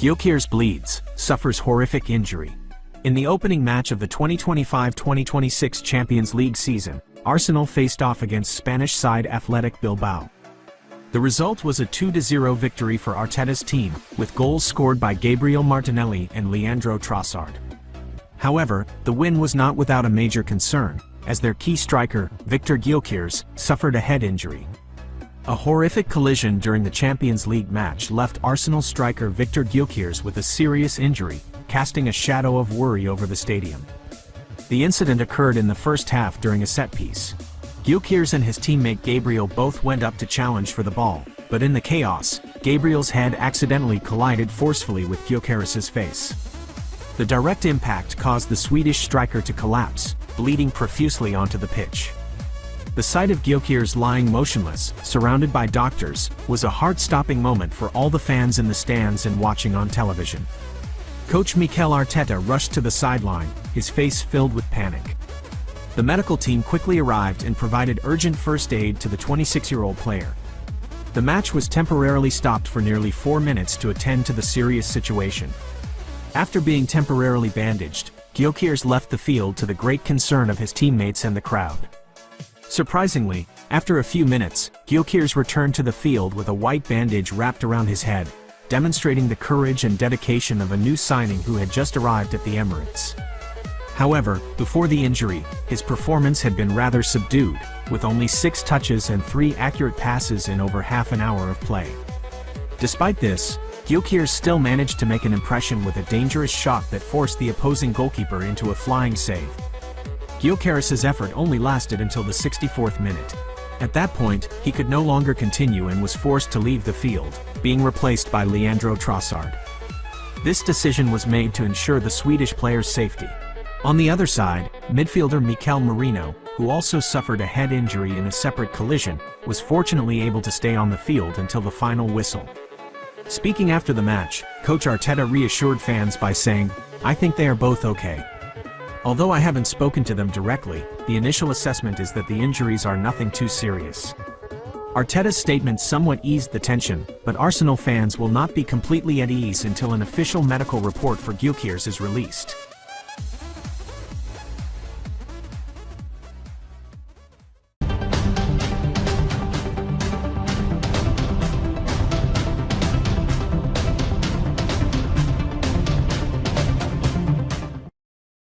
Gyokeres bleeds, suffers horrific injury. In the opening match of the 2025-2026 Champions League season, Arsenal faced off against Spanish side Athletic Bilbao. The result was a 2-0 victory for Arteta's team, with goals scored by Gabriel Martinelli and Leandro Trossard. However, the win was not without a major concern, as their key striker, Victor Gyokeres, suffered a head injury. A horrific collision during the Champions League match left Arsenal striker Victor Gyokeres with a serious injury, casting a shadow of worry over the stadium. The incident occurred in the first half during a set-piece. Gyokeres and his teammate Gabriel both went up to challenge for the ball, but in the chaos, Gabriel's head accidentally collided forcefully with Gyokeres' face. The direct impact caused the Swedish striker to collapse, bleeding profusely onto the pitch. The sight of Gyokeres lying motionless, surrounded by doctors, was a heart-stopping moment for all the fans in the stands and watching on television. Coach Mikel Arteta rushed to the sideline, his face filled with panic. The medical team quickly arrived and provided urgent first aid to the 26-year-old player. The match was temporarily stopped for nearly 4 minutes to attend to the serious situation. After being temporarily bandaged, Gyokeres left the field to the great concern of his teammates and the crowd. Surprisingly, after a few minutes, Gyokeres returned to the field with a white bandage wrapped around his head, demonstrating the courage and dedication of a new signing who had just arrived at the Emirates. However, before the injury, his performance had been rather subdued, with only 6 touches and 3 accurate passes in over half an hour of play. Despite this, Gyokeres still managed to make an impression with a dangerous shot that forced the opposing goalkeeper into a flying save. Gyokeres' effort only lasted until the 64th minute. At that point, he could no longer continue and was forced to leave the field, being replaced by Leandro Trossard. This decision was made to ensure the Swedish player's safety. On the other side, midfielder Mikel Merino, who also suffered a head injury in a separate collision, was fortunately able to stay on the field until the final whistle. Speaking after the match, Coach Arteta reassured fans by saying, "I think they are both okay. Although I haven't spoken to them directly, the initial assessment is that the injuries are nothing too serious." Arteta's statement somewhat eased the tension, but Arsenal fans will not be completely at ease until an official medical report for Gyokeres is released.